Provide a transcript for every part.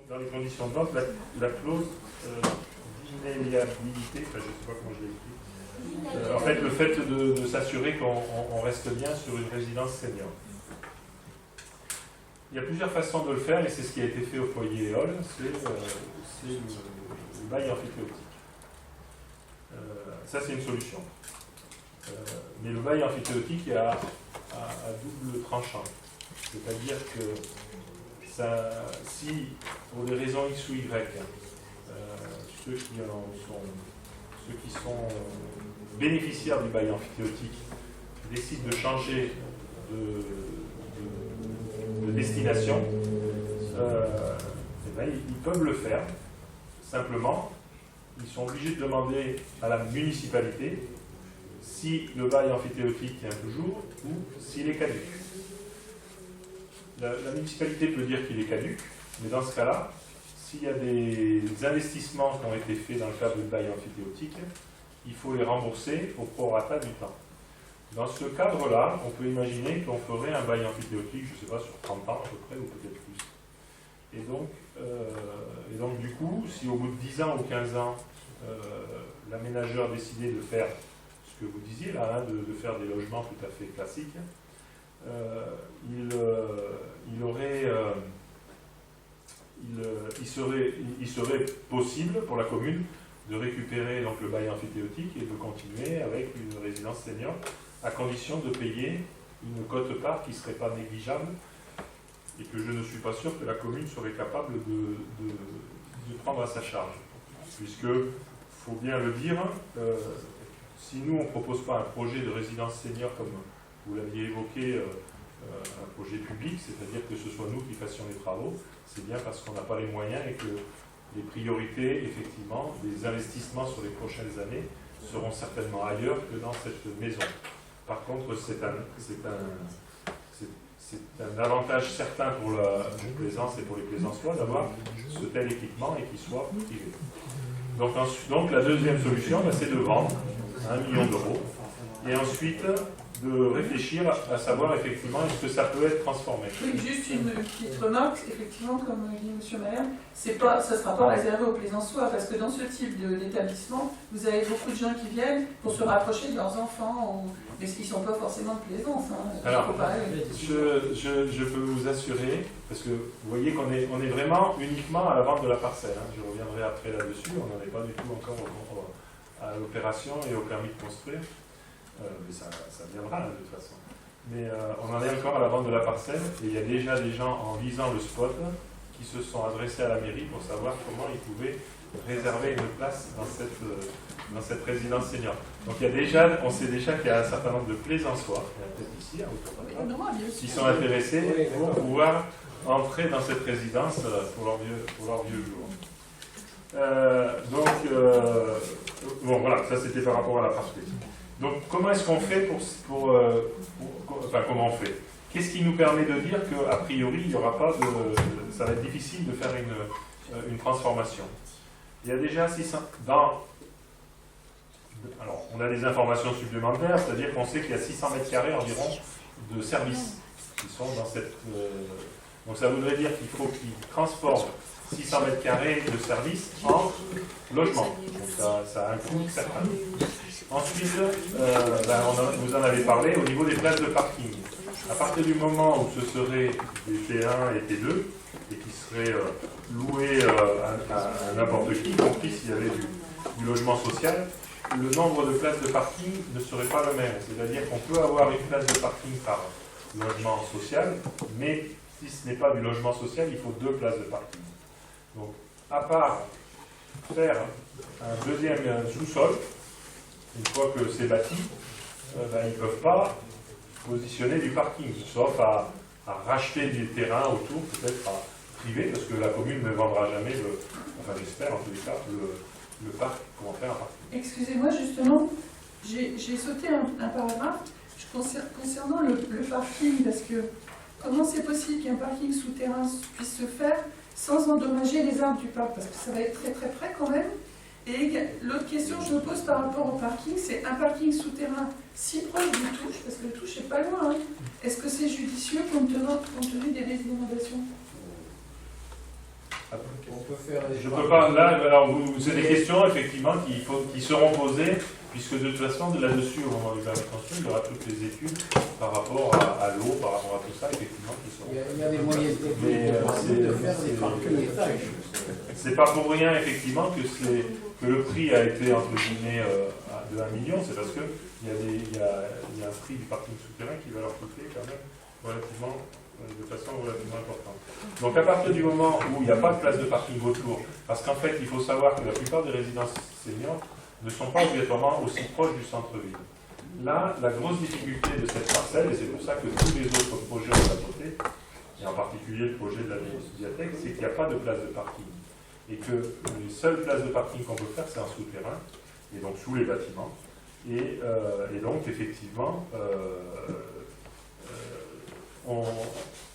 Dans les conditions de vente, la clause d'inaliabilité, enfin, je ne sais pas comment je l'ai écrit, en fait, le fait de s'assurer qu'on reste bien sur une résidence senior. Il y a plusieurs façons de le faire, et c'est ce qui a été fait au foyer Éole, c'est le bail amphithéotique. Ça, c'est une solution. Mais le bail amphithéotique est à double tranchant. C'est-à-dire que si, pour des raisons X ou Y, ceux qui sont bénéficiaires du bail amphithéotique décident de changer de destination, ils peuvent le faire. Simplement, ils sont obligés de demander à la municipalité si le bail amphithéotique tient toujours ou s'il est caduc. La municipalité peut dire qu'il est caduc, mais dans ce cas-là, s'il y a des investissements qui ont été faits dans le cadre du bail amphithéotique, il faut les rembourser au prorata du temps. Dans ce cadre-là, on peut imaginer qu'on ferait un bail amphithéotique, je ne sais pas, sur 30 ans à peu près, ou peut-être plus. Et donc, du coup, si au bout de 10 ans ou 15 ans, l'aménageur décidait de faire ce que vous disiez là, hein, de faire des logements tout à fait classiques, il serait possible pour la commune de récupérer donc, le bail amphithéotique et de continuer avec une résidence senior, à condition de payer une quote-part qui ne serait pas négligeable et que je ne suis pas sûr que la commune serait capable de prendre à sa charge. Puisque, il faut bien le dire, si nous on ne propose pas un projet de résidence senior comme vous l'aviez évoqué, un projet public, c'est-à-dire que ce soit nous qui fassions les travaux, c'est bien parce qu'on n'a pas les moyens et que les priorités, effectivement, des investissements sur les prochaines années seront certainement ailleurs que dans cette maison. Par contre, c'est un avantage certain pour la plaisance et pour les plaisançois d'avoir ce tel équipement et qu'il soit privé. Donc la deuxième solution, c'est de vendre 1 million d'euros et ensuite de réfléchir à savoir effectivement est-ce que ça peut être transformé. Oui, juste une petite remarque, effectivement, comme dit M. Maire, ça ne sera pas réservé aux plaisançois, parce que dans ce type d'établissement, vous avez beaucoup de gens qui viennent pour se rapprocher de leurs enfants, mais qui ne sont pas forcément de plaisance. Alors, je peux vous assurer, parce que vous voyez qu'on est vraiment uniquement à la vente de la parcelle, hein. Je reviendrai après là-dessus, on n'en est pas du tout encore à l'opération et au permis de construire. Mais ça viendra de toute façon. Mais on en est encore à la vente de la parcelle et il y a déjà des gens en visant le spot qui se sont adressés à la mairie pour savoir comment ils pouvaient réserver une place dans cette résidence senior. Donc on sait déjà qu'il y a un certain nombre de plaisançois, il y en a peut-être ici, qui sont intéressés pour pouvoir entrer dans cette résidence pour leur vieux jour. Bon voilà, ça c'était par rapport à la parcelle. Donc, comment est-ce qu'on fait comment on fait? Qu'est-ce qui nous permet de dire qu'a priori, il n'y aura pas de... ça va être difficile de faire une transformation? Il y a déjà 600... Alors, on a des informations supplémentaires, c'est-à-dire qu'on sait qu'il y a 600 mètres carrés environ de services qui sont dans cette... Donc, ça voudrait dire qu'il faut qu'ils transforment 600 mètres carrés de services en logement. Donc, ça a un coût certain. Ensuite, vous en avez parlé au niveau des places de parking. À partir du moment où ce seraient des T1 et T2, et qui seraient loués à n'importe qui, y compris s'il y avait du logement social, le nombre de places de parking ne serait pas le même. C'est-à-dire qu'on peut avoir une place de parking par logement social, mais si ce n'est pas du logement social, il faut 2 places de parking. Donc, à part faire un deuxième sous-sol, une fois que c'est bâti, ils ne peuvent pas positionner du parking, sauf à racheter des terrains autour, peut-être à privé, parce que la commune ne vendra jamais, enfin j'espère en tous les cas, le parc pour en faire un parking. Excusez-moi, justement, j'ai sauté un paragraphe concernant le parking, parce que comment c'est possible qu'un parking souterrain puisse se faire sans endommager les arbres du parc, parce que ça va être très très près quand même. Et l'autre question que je me pose par rapport au parking, c'est un parking souterrain si proche du touche, parce que le touche n'est pas loin, hein. Est-ce que c'est judicieux compte tenu des risques d'inondation? On peut faire Je peux pas, là, alors c'est des questions effectivement qui seront posées, puisque de toute façon, là-dessus, au moment du permis de construire, il y aura toutes les études par rapport à l'eau, par rapport à tout ça, effectivement, qui seront. Il y a des moyens techniques de faire des parkings étages. C'est pas pour rien, effectivement, que le prix a été, entre guillemets, de 1 million, c'est parce qu'il y a un prix du parking souterrain qui va leur coûter quand même relativement, de façon relativement importante. Donc à partir du moment où il n'y a pas de place de parking autour, parce qu'en fait, il faut savoir que la plupart des résidences seniors ne sont pas obligatoirement aussi proches du centre-ville. Là, la grosse difficulté de cette parcelle, et c'est pour ça que tous les autres projets ont à côté, et en particulier le projet de la médiathèque, c'est qu'il n'y a pas de place de parking. Et que les seules places de parking qu'on peut faire, c'est en souterrain, et donc sous les bâtiments. Et donc, effectivement,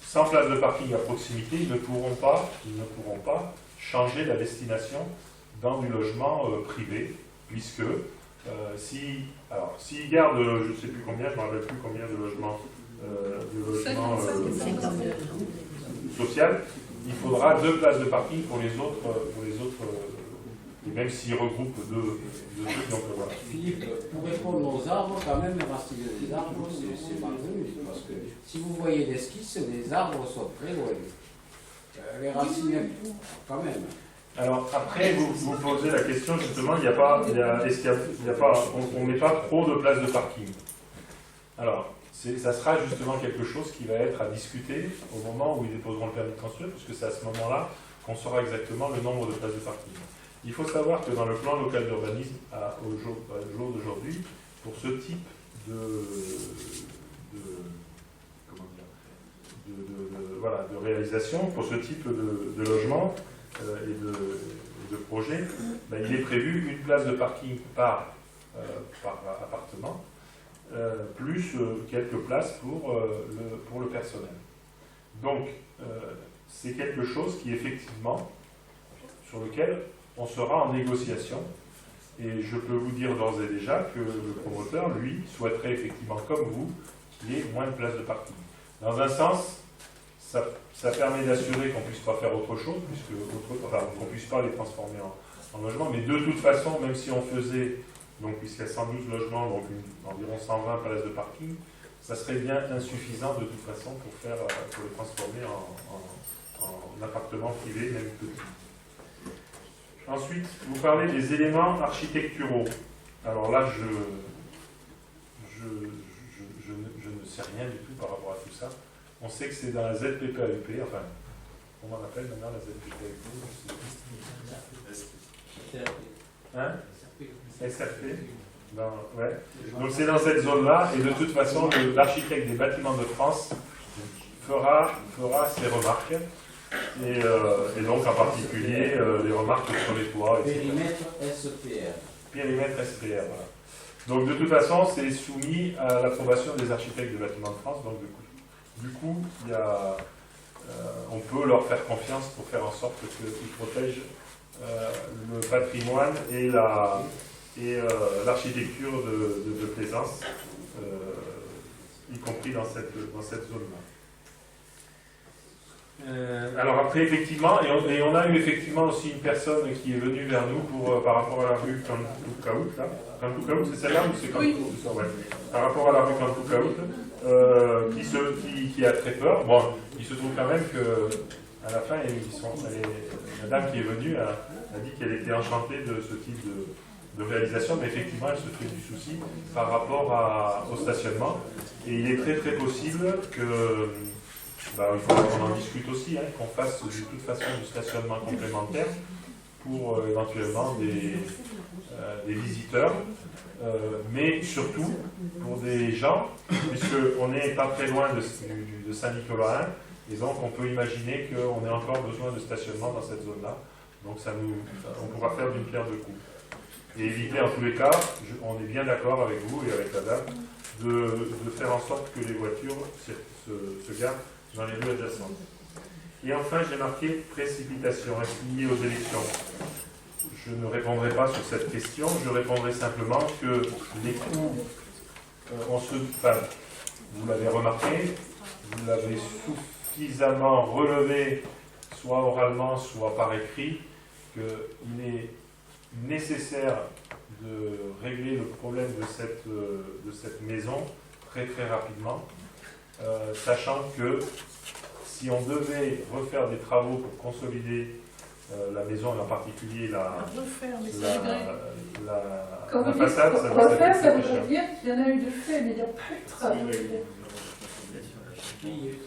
sans place de parking à proximité, ils ne pourront pas changer la destination dans du logement privé, puisque s'ils gardent, je ne sais plus combien, je ne me rappelle plus combien de logements, social, il faudra 2 places de parking pour les autres, et même s'ils regroupent deux trucs, donc voilà. Philippe, pour répondre aux arbres, quand même, raciner des arbres, c'est malvenu, parce que si vous voyez l'esquisse, les arbres sont très loin. Les racines, quand même. Alors après, vous posez la question justement, on met pas trop de places de parking. Alors, ça sera justement quelque chose qui va être à discuter au moment où ils déposeront le permis de construire, puisque c'est à ce moment-là qu'on saura exactement le nombre de places de parking. Il faut savoir que dans le plan local d'urbanisme, au jour d'aujourd'hui, pour ce type de réalisation, pour ce type de logement et de projet, ben, il est prévu une place de parking par appartement, plus quelques places pour le personnel. Donc, c'est quelque chose qui, effectivement, sur lequel on sera en négociation. Et je peux vous dire d'ores et déjà que le promoteur, lui, souhaiterait effectivement, comme vous, qu'il y ait moins de places de parking. Dans un sens, ça permet d'assurer qu'on ne puisse pas faire autre chose, qu'on ne puisse pas les transformer en logement, mais de toute façon, même si on faisait, donc puisqu'il y a 112 logements, donc environ 120 places de parking, ça serait bien insuffisant de toute façon pour les transformer en appartements privés, même petits. Ensuite, vous parlez des éléments architecturaux. Alors là, je ne sais rien du tout par rapport à tout ça. On sait que c'est dans la ZPPAUP, enfin, comment on appelle maintenant la ZPPAUP? Hein? SRP. Ouais. Donc c'est dans cette zone-là, et de toute façon, l'architecte des bâtiments de France fera ses remarques. Et donc en particulier les remarques sur les toits, etc. Périmètre SPR. Périmètre SPR, voilà. Donc de toute façon, c'est soumis à l'approbation des architectes des bâtiments de France. Donc du coup on peut leur faire confiance pour faire en sorte qu'ils protègent le patrimoine et l'architecture de Plaisance, y compris dans cette zone-là. Alors après, effectivement, et on a eu effectivement aussi une personne qui est venue vers nous par rapport à la rue Kantukaout, là. Kantukaout, c'est celle-là ou c'est Kantukaout? Oui. Ouais. Par rapport à la rue Kantukaout, qui a très peur. Bon, il se trouve quand même qu'à la fin, la dame qui est venue a dit qu'elle était enchantée de ce type de réalisation, mais effectivement, elle se fait du souci par rapport au stationnement. Et il est très très possible que... il faudra qu'on en discute aussi, qu'on fasse de toute façon du stationnement complémentaire pour éventuellement des visiteurs, mais surtout pour des gens, puisqu'on n'est pas très loin de Saint-Nicolas, et donc on peut imaginer qu'on ait encore besoin de stationnement dans cette zone-là. Donc on pourra faire d'une pierre deux coups. Et éviter en tous les cas, on est bien d'accord avec vous et avec la dame, de faire en sorte que les voitures se garent dans les rues adjacentes. Et enfin, j'ai marqué précipitation. Est-ce lié aux élections? Je ne répondrai pas sur cette question. Je répondrai simplement que les coûts, vous l'avez remarqué, vous l'avez suffisamment relevé soit oralement, soit par écrit, qu'il est nécessaire de régler le problème de cette maison très très rapidement, sachant que si on devait refaire des travaux pour consolider la maison, et en particulier la façade, ça va refaire, ça très voudrait cher. dire qu'il y en a eu de fait, mais il n'y a pas eu de travaux.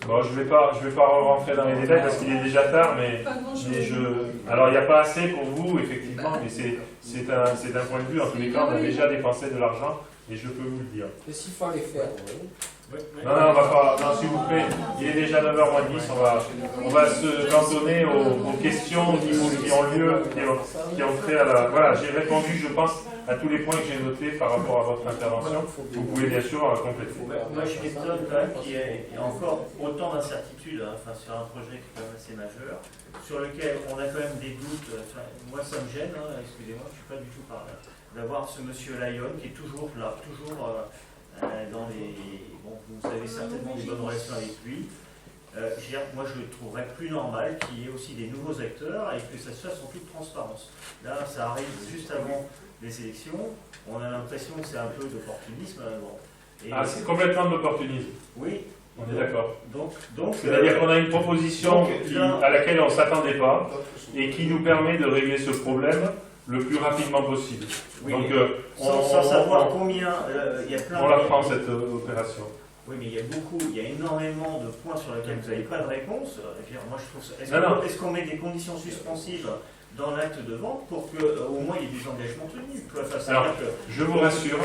Bon, je vais pas rentrer dans les détails parce qu'il est déjà tard, mais Pas grand-chose. alors il n'y a pas assez pour vous, effectivement, mais c'est un point de vue. En tous les cas, on a déjà dépensé de l'argent, et je peux vous le dire. Et s'il fallait faire, oui. Non, on va pas. Non, s'il vous plaît, il est déjà 9h moins 10. On va se cantonner aux questions qui ont lieu, qui ont trait à la. Voilà, j'ai répondu, je pense, à tous les points que j'ai notés par rapport à votre intervention. Vous pouvez bien sûr compléter. Moi, je m'étonne quand même qu'il y ait encore autant d'incertitudes sur un projet qui est quand même assez majeur, sur lequel on a quand même des doutes. Moi, ça me gêne, excusez-moi, je ne suis pas du tout par là, d'avoir ce monsieur Lyon qui est toujours là, toujours dans les. Bon, vous avez certainement des bonnes relations avec lui. Moi, je trouverais plus normal qu'il y ait aussi des nouveaux acteurs et que ça se fasse en toute transparence. Là, ça arrive juste avant les élections. On a l'impression que c'est un peu d'opportunisme. C'est complètement de l'opportunisme. Oui. On est d'accord. Donc, c'est-à-dire qu'on a une proposition à laquelle on ne s'attendait pas et qui nous permet de régler ce problème le plus rapidement possible. Oui, donc, sans savoir combien, il y a plein on la prend cette opération. Oui, mais il y a énormément de points sur lesquels vous n'avez pas de réponse. Moi, je trouve ça. Est-ce qu'on met des conditions suspensives dans l'acte de vente pour qu'au moins il y ait des engagements tenus? Alors, je vous rassure.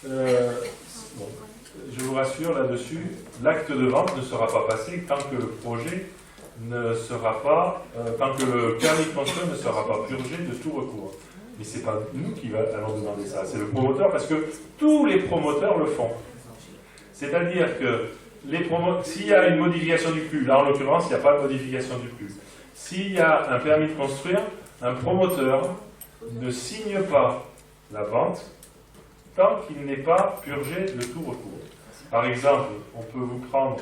Je vous rassure là-dessus, l'acte de vente ne sera pas passé tant que le projet ne sera pas, tant que le permis de construire ne sera pas purgé de tout recours. Mais ce n'est pas nous qui allons demander ça, c'est le promoteur, parce que tous les promoteurs le font. C'est-à-dire que s'il y a une modification du PLU, là en l'occurrence, il n'y a pas de modification du PLU. S'il y a un permis de construire, un promoteur ne signe pas la vente tant qu'il n'est pas purgé de tout recours. Par exemple, on peut vous prendre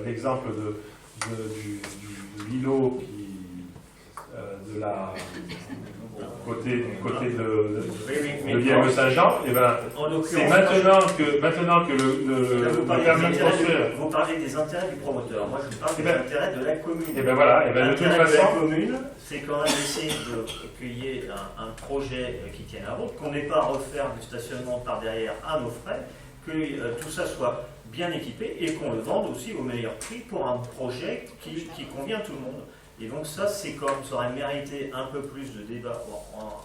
l'exemple du l'îlot de la côté de Diego Saint-Jean, et ben c'est maintenant que le permis de construire. Vous parlez des intérêts du promoteur. Moi, je vous parle des intérêts de la commune. Et ben voilà. Et ben de toute l'intérêt façon, de la commune, c'est quand même essayer qu'il y ait un projet qui tienne la route, qu'on n'ait pas à refaire du stationnement par derrière à nos frais, que tout ça soit bien équipé et qu'on le vende aussi au meilleur prix pour un projet qui convient à tout le monde. Et donc ça, ça aurait mérité un peu plus de débat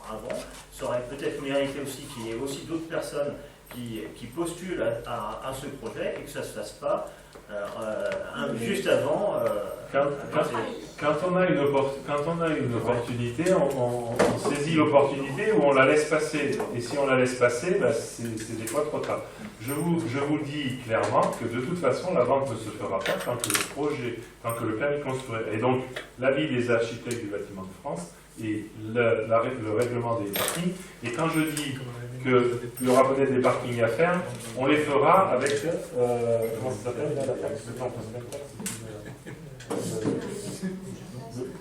avant, ça aurait peut-être mérité aussi qu'il y ait aussi d'autres personnes qui postulent à ce projet et que ça ne se fasse pas juste avant. Quand on a une opportunité, on saisit l'opportunité ou on la laisse passer. Et si on la laisse passer, ben c'est des fois trop tard. Je vous dis clairement que de toute façon, la vente ne se fera pas tant que le permis de construire. Et donc, l'avis des architectes du bâtiment de France et le règlement des parkings. Et quand je dis qu'il y aura peut-être des parkings à faire, on les fera avec... comment ça s'appelle la taxe de temps,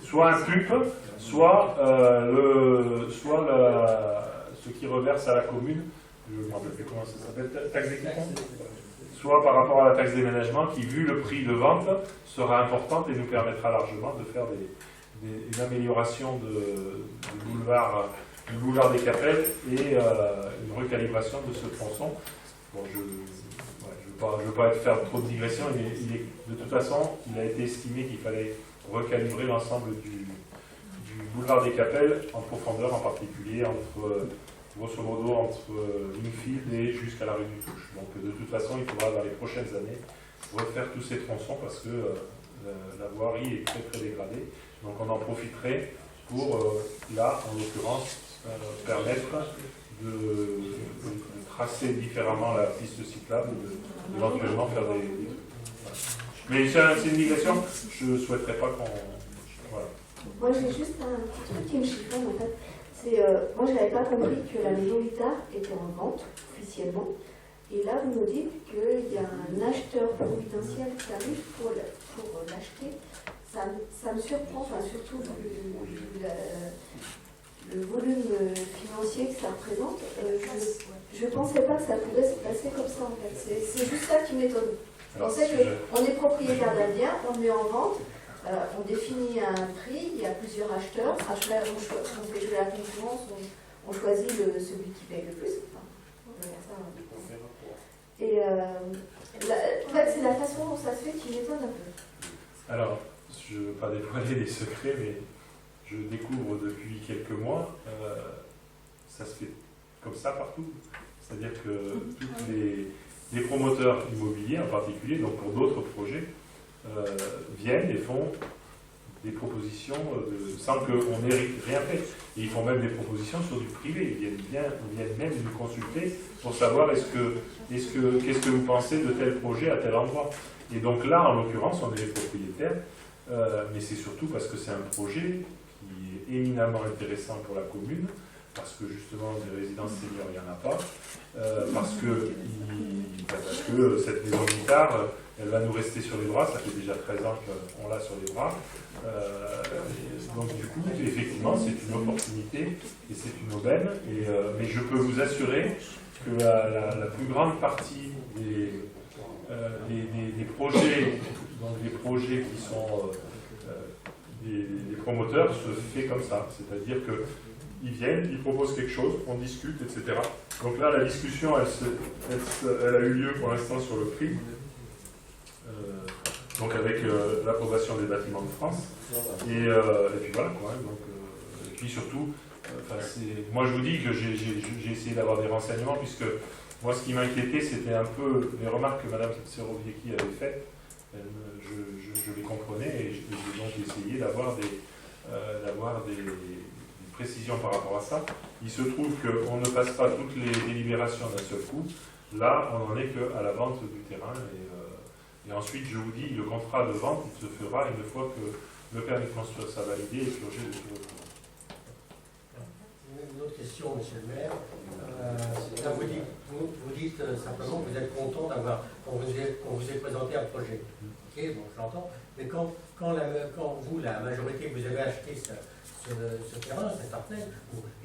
soit un PUP, soit ce qui reverse à la commune, je ne me rappelle plus comment ça s'appelle, taxe d'équipement, soit par rapport à la taxe d'aménagement qui, vu le prix de vente, sera importante et nous permettra largement de faire une amélioration du boulevard des Capelles et une recalibration de ce tronçon. Bon, je ne veux pas faire trop de digressions, de toute façon, il a été estimé qu'il fallait recalibrer l'ensemble du boulevard des Capelles en profondeur, en particulier grosso modo entre Linfield et jusqu'à la rue du Touche. Donc de toute façon, il faudra dans les prochaines années refaire tous ces tronçons parce que la voirie est très très dégradée. Donc on en profiterait pour, là, en l'occurrence, permettre de tracer différemment la piste cyclable, éventuellement faire des trucs. Voilà. Mais c'est une digression, je ne souhaiterais pas qu'on... Voilà. Moi j'ai juste un petit truc qui me chiffonne en fait. Moi je n'avais pas compris que la maison Vittard était en vente officiellement. Et là vous nous dites qu'il y a un acheteur providentiel qui arrive pour l'acheter. ça me surprend, enfin, surtout le volume financier que ça représente. Je ne pensais pas que ça pouvait se passer comme ça en fait. C'est juste ça qui m'étonne. Je pensais qu'on est propriétaire d'un bien, on le met en vente, on définit un prix, il y a plusieurs acheteurs, on fait jouer la concurrence, on choisit celui qui paye le plus. Enfin, et en fait, c'est la façon dont ça se fait qui m'étonne un peu. Alors, je ne veux pas dévoiler les secrets, mais je découvre depuis quelques mois, ça se fait comme ça partout. C'est-à-dire que tous les promoteurs immobiliers en particulier, donc pour d'autres projets, viennent et font des propositions sans qu'on ait rien fait. Et ils font même des propositions sur du privé. Ils viennent même nous consulter pour savoir qu'est-ce que vous pensez de tel projet à tel endroit. Et donc là, en l'occurrence, on est les propriétaires, mais c'est surtout parce que c'est un projet qui est éminemment intéressant pour la commune, parce que justement, des résidences seniors, il n'y en a pas, parce que cette maison guitare, elle va nous rester sur les bras, ça fait déjà 13 ans qu'on l'a sur les bras. Donc du coup, effectivement, c'est une opportunité et c'est une aubaine. Mais je peux vous assurer que la plus grande partie des projets, donc les projets qui sont des promoteurs se fait comme ça. C'est-à-dire qu'ils viennent, ils proposent quelque chose, on discute, etc. Donc là, la discussion, elle a eu lieu pour l'instant sur le prix. Donc avec l'approbation des bâtiments de France. Et puis voilà quoi. Donc, et puis surtout, moi je vous dis que j'ai essayé d'avoir des renseignements, puisque moi ce qui m'inquiétait, c'était un peu les remarques que Mme Seroviecki avait faites. Je les comprenais et j'ai donc essayé d'avoir des précisions par rapport à ça. Il se trouve qu'on ne passe pas toutes les délibérations d'un seul coup. Là, on n'en est qu'à la vente du terrain. Et ensuite, je vous dis, le contrat de vente, il se fera une fois que le permis de construire sera validé et purgé de tout. Une autre question, monsieur le maire. Là, vous dites simplement que vous êtes content d'avoir, qu'on vous ait présenté un projet. Ok, bon, je l'entends. Mais quand vous, la majorité, vous avez acheté ce terrain, cet parcelle,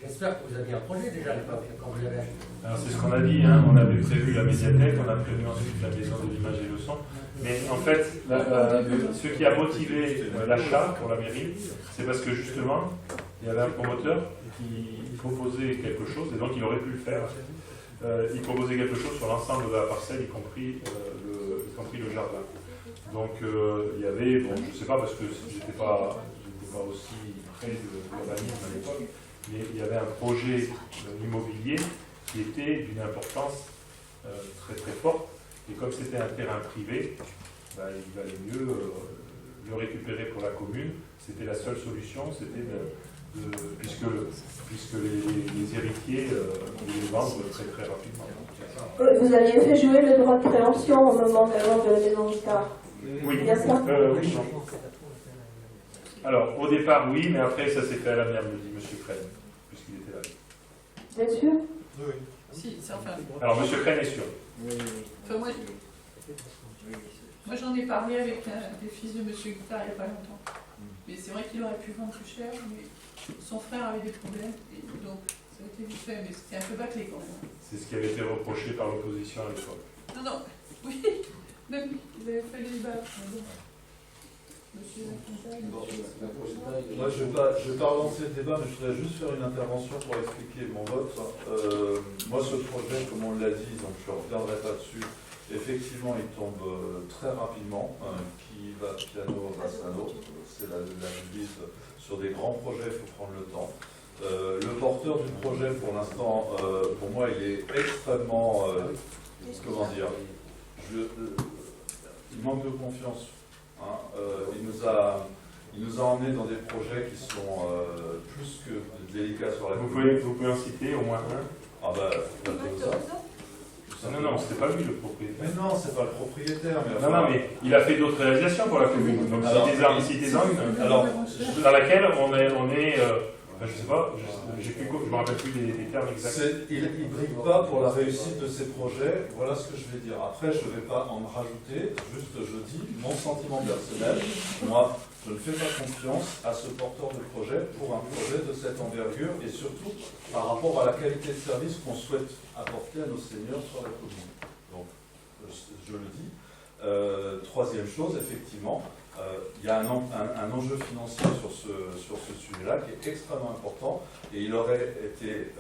j'espère que vous aviez un projet déjà à l'époque, quand vous l'avez acheté. Alors c'est ce qu'on a dit, hein. On avait prévu la médiathèque, on a prévu ensuite la maison de l'image et le son. Mais en fait, ce qui a motivé l'achat pour la mairie, c'est parce que justement, il y avait un promoteur qui proposait quelque chose, et donc il aurait pu le faire. Il proposait quelque chose sur l'ensemble de la parcelle, y compris le jardin. Donc il y avait, bon, je ne sais pas parce que j'étais pas aussi près de l'urbanisme à l'époque, mais il y avait un projet immobilier qui était d'une importance très très forte, et comme c'était un terrain privé, il valait mieux le récupérer pour la commune. C'était la seule solution, c'était puisque les héritiers les vendent très très rapidement. Vous aviez fait jouer le droit de préemption au moment de la vente de la maison guitare. Oui, il y a ça oui, non. Alors, au départ, oui, mais après, ça s'est fait à l'amiable, me dit M. Crène, puisqu'il était là. Vous êtes sûr? Oui. Si, c'est enfin. Alors, M. Crène est sûr. Enfin, moi j'en ai parlé avec des fils de M. Guittard il n'y a pas longtemps. Mais c'est vrai qu'il aurait pu vendre plus cher, mais son frère avait des problèmes, et donc ça a été vite fait, mais c'était un peu bâclé quand même. C'est ce qui avait été reproché par l'opposition à l'époque. Non, oui, même ils avaient fait les débats. Monsieur Moi, je vais pas relancer le débat, mais je voudrais juste faire une intervention pour expliquer mon vote. Moi, ce projet, comme on l'a dit, donc je ne reviendrai pas dessus, effectivement, il tombe très rapidement. Qui va piano, va sano. C'est la devise. Sur des grands projets, il faut prendre le temps. Le porteur du projet, pour l'instant, pour moi, il est extrêmement... comment dire il manque de confiance. Hein, il nous a emmenés dans des projets qui sont plus que délicats sur la commune. Vous pouvez en citer au moins un? Ah bah, non, c'était pas lui le propriétaire. Mais non, c'est pas le propriétaire. Mais enfin... Non, mais il a fait d'autres réalisations pour la commune. Donc citez-en une. Alors, dans laquelle on Enfin, je sais pas, je me rappelle plus des termes exacts. Il ne brille pas pour la réussite de ces projets, voilà ce que je vais dire. Après, je ne vais pas en rajouter, juste je dis mon sentiment personnel. Moi, je ne fais pas confiance à ce porteur de projet pour un projet de cette envergure et surtout par rapport à la qualité de service qu'on souhaite apporter à nos seniors sur la commune. Donc, je le dis. Troisième chose, effectivement, il y a un enjeu financier sur ce sujet-là qui est extrêmement important et il aurait été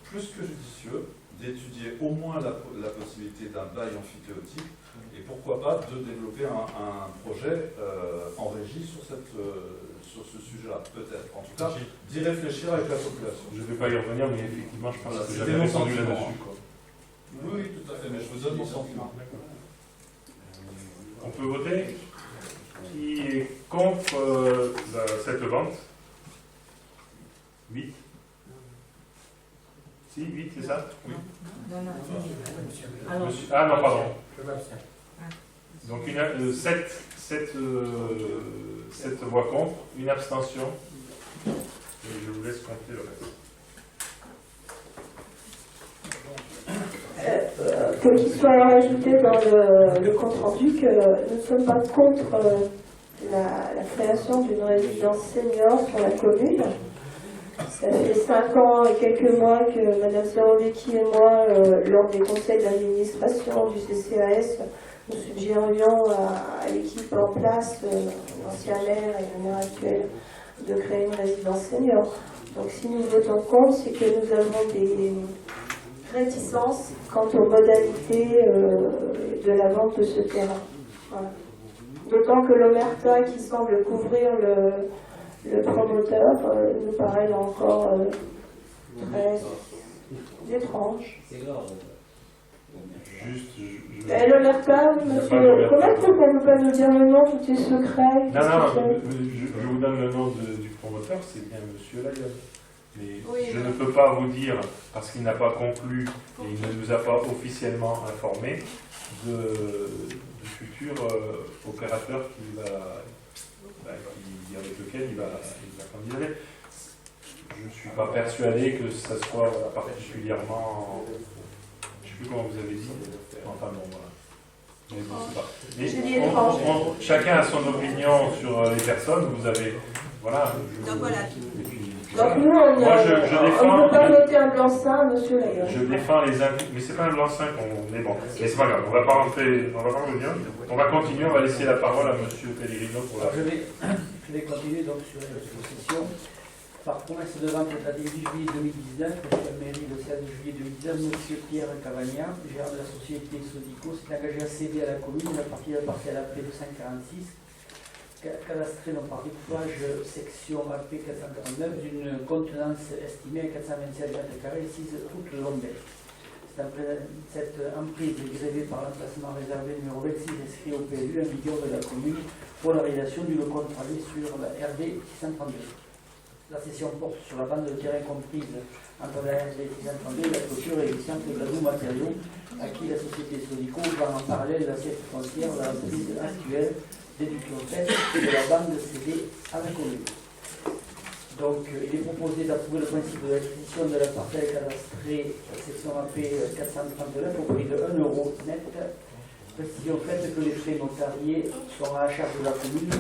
plus que judicieux d'étudier au moins la possibilité d'un bail amphithéotique et pourquoi pas de développer un projet en régie sur ce sujet-là, peut-être. En tout cas, d'y réfléchir avec la population. Je ne vais pas y revenir, mais effectivement, je pense Voilà, que c'était j'avais mon répondu sentiment. là-dessus, quoi. Oui, tout à fait, mais je vous donne mon sentiment. On peut voter? Qui est contre cette vente? 8? Si, 8, c'est ça? Oui. Ah non, pardon. Donc 7 voix contre, une abstention. Et je vous laisse compter le reste. Faut qu'il soit rajouté dans le compte rendu que nous ne sommes pas contre la création d'une résidence senior sur la commune. Ça fait 5 ans et quelques mois que Mme Zerovicki et moi, lors des conseils d'administration du CCAS, nous suggérions à l'équipe en place, l'ancien maire et le maire actuel, de créer une résidence senior. Donc si nous votons contre, c'est que nous avons des réticences quant aux modalités de la vente de ce terrain. Voilà. D'autant que l'Omerta, qui semble couvrir le promoteur, nous paraît là encore très étrange. C'est grave. Juste, L'Omerta, monsieur, comment est-ce qu'on ne peut pas nous dire le nom, tout est secret? Non, je vous donne le nom du promoteur, c'est bien monsieur Layon. Mais Oui, je ne peux pas vous dire, parce qu'il n'a pas conclu et il ne nous a pas officiellement informé du futur opérateur avec lequel il va candidater. Je ne suis pas persuadé que ça soit particulièrement... Je ne sais plus comment vous avez dit. Enfin bon, voilà. Mais je ne sais pas. Mais chacun a son opinion sur les personnes. Vous avez... Voilà. Donc voilà. Donc nous, on ne peut pas voter un blanc-seing, monsieur Layon. Je défends les indices, mais c'est pas un blanc-seing qu'on est bon. Mais c'est pas grave, on va pas revenir. On va continuer, on va laisser la parole à monsieur Pellegrino pour la... Je vais continuer donc sur la succession. Par promesse de vente datée du juillet 2019, monsieur le mairie le 16 juillet 2019, monsieur Pierre Cavagna, gérant de la société Sodico, s'est engagé à céder à la commune la partie de la parcelle AP 246, cadastrée non par découpage section AP 449 d'une contenance estimée à 427 m², assise toute longueur. Cette emprise est grévée par l'emplacement réservé numéro 26 inscrit au PLU en vigueur de la commune pour la réalisation d'une contrat sur la RD 632. La cession porte sur la bande de terrain comprise entre la RD 632 et la clôture existante de Gladou Matériaux, à qui la société Sodico vend en parallèle l'assiette foncière de l'entreprise actuelle déduction faite de la bande cédée à la commune. Donc, il est proposé d'approuver le principe de l'acquisition de la parcelle cadastrée section AP 439 au prix de 1 € net. Précision faite que les frais notariés seront à la charge de la commune.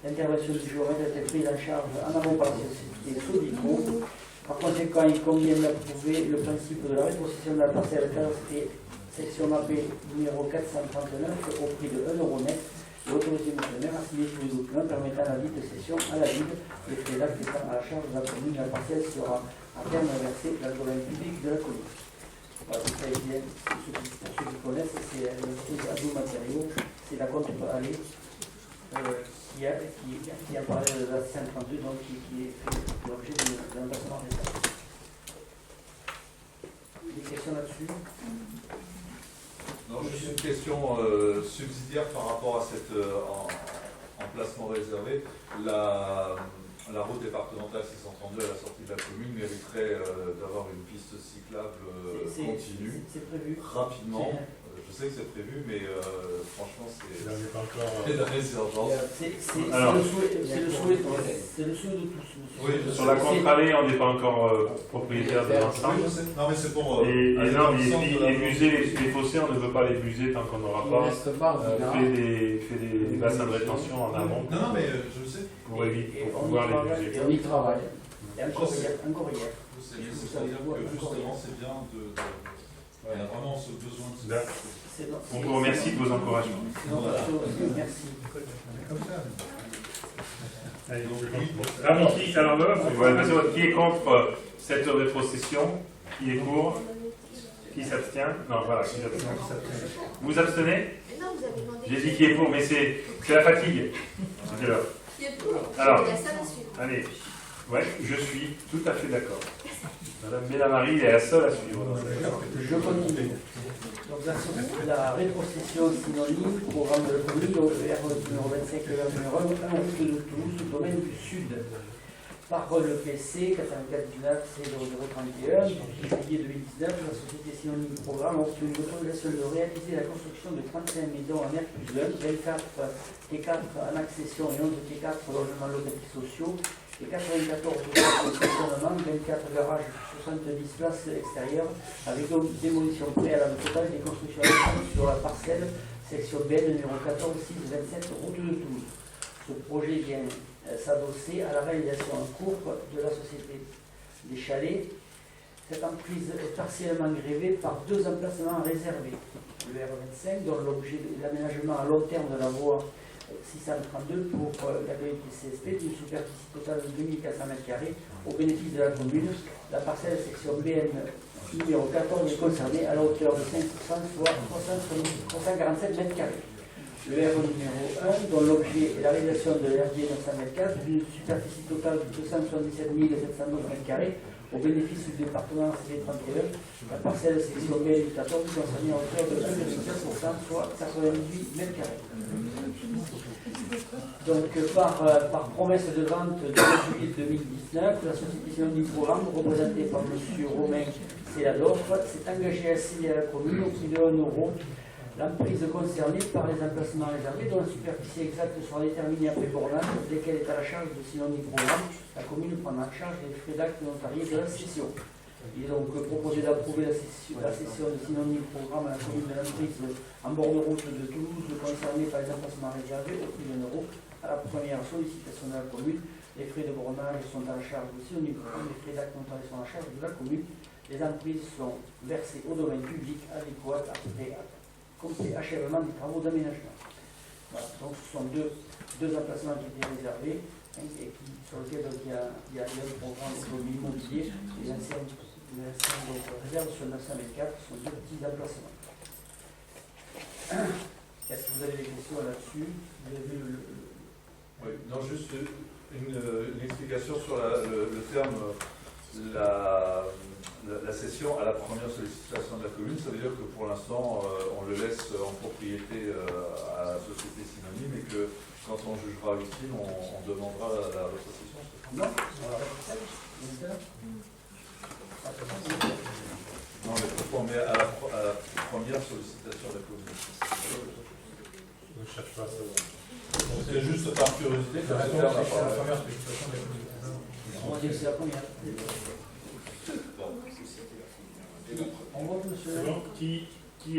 L'intervention du géomètre a été prise en charge en amont par la société Sodico. Par conséquent, il convient d'approuver le principe de la rétrocession de la parcelle cadastrée section AP numéro 439 au prix de 1 € net. L'autorité missionnaire a signé tous les documents permettant la dite cession à la ville. Les frais d'acte étant à la charge de la commune, la parcelle sera à terme versée dans le domaine public de la commune. Voilà, ça est bien, pour ceux qui connaissent, c'est l'entreprise Gladou Matériaux, c'est la contre-allée qui apparaît de la 532, donc qui est fait l'objet d'un versement récent. Des questions là-dessus? Non, juste une question subsidiaire par rapport à cet emplacement réservé. La route départementale 632 à la sortie de la commune mériterait d'avoir une piste cyclable continue. C'est prévu. Rapidement. Je sais que c'est prévu, mais franchement, c'est là, on n'est pas encore. Alors. C'est le souhait de tous. Oui, Sur la contre-allée, on n'est pas encore propriétaire de l'ensemble. Non, mais c'est pour. Et aller non, dans le sens de la- les musées, les fossés, on ne veut pas les buser tant qu'on n'aura Il pas reste marginal. fait des bassins de rétention en amont Non, non, mais je le sais. pour éviter, Et pour on pouvoir y les travaille, buser. et On y travaille. Et encore hier. C'est-à-dire que justement, c'est bien de. Il y a vraiment ce besoin de. Là, on vous remercie de vos encouragements. Merci. Allez, donc, qui est contre cette rétrocession? Qui est pour? Qui s'abstient? Non, voilà, qui s'abstient. Vous abstenez? Non, vous avez demandé. J'ai dit qui est pour, mais c'est la fatigue. Dites-leur. Qui est pour? Alors. Il y a ça à suivre. Allez, ouais, je suis tout à fait d'accord. Madame Mélamarie est la seule à suivre. Je continue. Donc la rétrocession synonyme, programme de l'économie, vers numéro 25, vers numéro 1, route de Toulouse, domaine du Sud. Par le PC 84 C0031, en juillet 2019, la société synonyme programme a obtenu l'autorisation de réaliser la construction de 35 maisons en R+1, 24 T4 en accession et 11 T4 logements locatifs sociaux, et 94 de fonctionnement, 24 garages, 70 places extérieures, avec démolition préalable totale des constructions sur la parcelle, section B, numéro 14 6 27, route de Toulouse. Ce projet vient s'adosser à la réalisation en cours de la société des chalets. Cette emprise est partiellement grévée par deux emplacements réservés. Le R25, dont l'objet de l'aménagement à long terme de la voie 632 pour la qualité CSP d'une superficie totale de 2400 m² au bénéfice de la commune. La parcelle section BN numéro 14 est concernée à la hauteur de 5%, soit 347 m². Le R numéro 1, dont l'objet est la réalisation de l'RD 900 m², d'une superficie totale de 277 712 m², au bénéfice du département CV31, la parcelle section B 14 concernée à hauteur de 1,7%, soit 88 m². Donc, par promesse de vente de juillet 2019, la société synonyme programme, représentée par M. Romain Célador, s'est engagée à céder à la commune au prix de 1 € l'emprise concernée par les emplacements réservés, dont la superficie exacte sera déterminée après bornage, dès qu'elle est à la charge de synonyme programme. La commune prendra en charge les frais d'acte notariés de la cession. Il est donc proposé d'approuver la cession de synonyme programme à la commune de l'emprise en bord de route de Toulouse, concernée par les emplacements réservés au prix de 1 € à la première sollicitation de la commune. Les frais de bornage sont à la charge de synonyme programme, les frais d'acte notariés sont à la charge de la commune. Les emprises sont versées au domaine public adéquat après complet achèvement des travaux d'aménagement. Voilà, donc ce sont deux emplacements qui étaient réservés et sur lesquels donc, il y a un programme immobilier. Les anciens réserves sur 924 sont deux petits emplacements. Est-ce que vous avez des questions là-dessus? Vous avez vu Oui, non, juste une explication sur le terme la cession à la première sollicitation de la commune. Ça veut dire que pour l'instant, on le laisse en propriété à la société synonyme et que quand on jugera utile, on demandera la rétrocession. Non, on la rétrocède. Non, mais à la première sollicitation de la commune. Je ne cherche pas ça. C'est juste par curiosité que la première sollicitation de la commune. On va dire que c'est la première. On vote, monsieur. Donc, qui